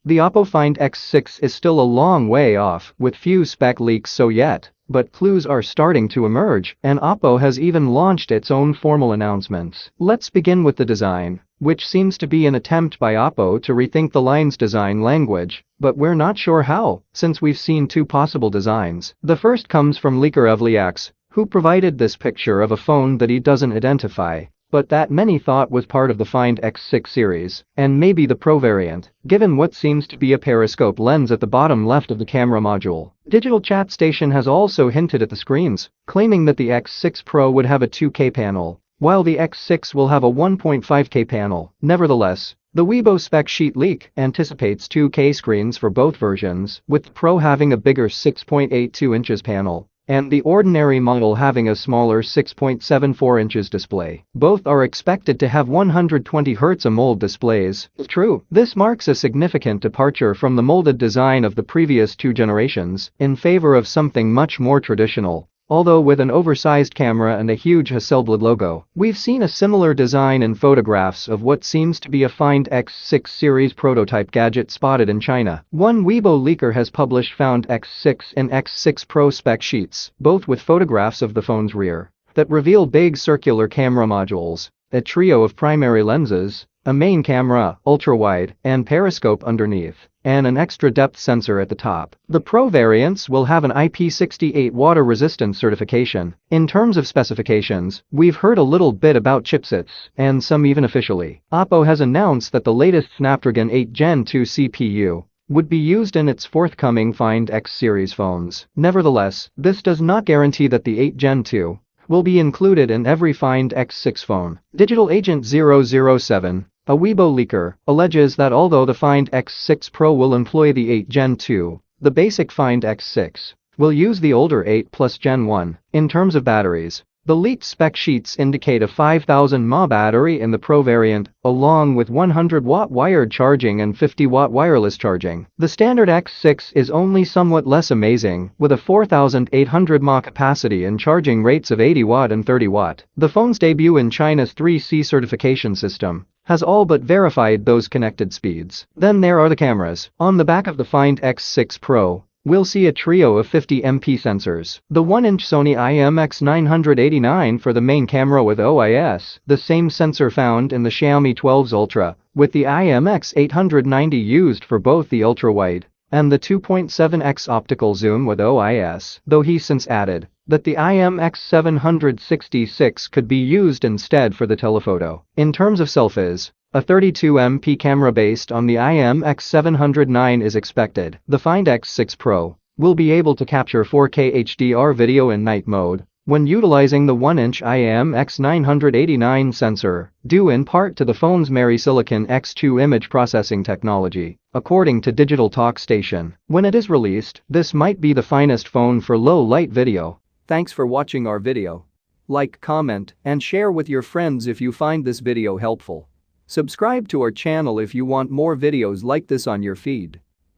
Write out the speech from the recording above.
The OPPO Find X6 is still a long way off, with few spec leaks so yet, but clues are starting to emerge, and OPPO has even launched its own formal announcements. Let's begin with the design, which seems to be an attempt by OPPO to rethink the line's design language, but we're not sure how, since we've seen two possible designs. The first comes from leaker Evliax, who provided this picture of a phone that he doesn't identify, but that many thought was part of the Find X6 series, and maybe the Pro variant, given what seems to be a periscope lens at the bottom left of the camera module. Digital Chat Station has also hinted at the screens, claiming that the X6 Pro would have a 2K panel, while the X6 will have a 1.5K panel. Nevertheless, the Weibo spec sheet leak anticipates 2K screens for both versions, with the Pro having a bigger 6.82 inches panel and the ordinary model having a smaller 6.74 inches display. Both are expected to have 120Hz AMOLED displays. True, this marks a significant departure from the molded design of the previous two generations in favor of something much more traditional, although with an oversized camera and a huge Hasselblad logo. We've seen a similar design in photographs of what seems to be a Find X6 series prototype gadget spotted in China. One Weibo leaker has published Find X6 and X6 Pro spec sheets, both with photographs of the phone's rear, that reveal big circular camera modules, a trio of primary lenses, a main camera, ultra-wide, and periscope underneath, and an extra depth sensor at the top. The Pro variants will have an IP68 water resistance certification. In terms of specifications, we've heard a little bit about chipsets, and some even officially. OPPO has announced that the latest Snapdragon 8 Gen 2 CPU would be used in its forthcoming Find X series phones. Nevertheless, this does not guarantee that the 8 Gen 2 will be included in every Find X6 phone. Digital Agent 007, a Weibo leaker, alleges that although the Find X6 Pro will employ the 8 Gen 2, the basic Find X6 will use the older 8 Plus Gen 1. In terms of batteries, the leaked spec sheets indicate a 5000 mAh battery in the Pro variant, along with 100-watt wired charging and 50-watt wireless charging. The standard X6 is only somewhat less amazing, with a 4800 mAh capacity and charging rates of 80-watt and 30-watt. The phone's debut in China's 3C certification system has all but verified those connected speeds. Then there are the cameras. On the back of the Find X6 Pro, we'll see a trio of 50MP sensors. The 1-inch Sony IMX989 for the main camera with OIS, the same sensor found in the Xiaomi 12's Ultra, with the IMX890 used for both the ultra-wide and the 2.7x optical zoom with OIS, though he's since added that the IMX766 could be used instead for the telephoto. In terms of selfies, a 32MP camera based on the IMX709 is expected. The Find X6 Pro will be able to capture 4K HDR video in night mode when utilizing the 1-inch IMX989 sensor, due in part to the phone's MeriSilicon X2 image processing technology, according to Digital Talk Station. When it is released, this might be the finest phone for low-light video. Thanks for watching our video. Like, comment, and share with your friends if you find this video helpful. Subscribe to our channel if you want more videos like this on your feed.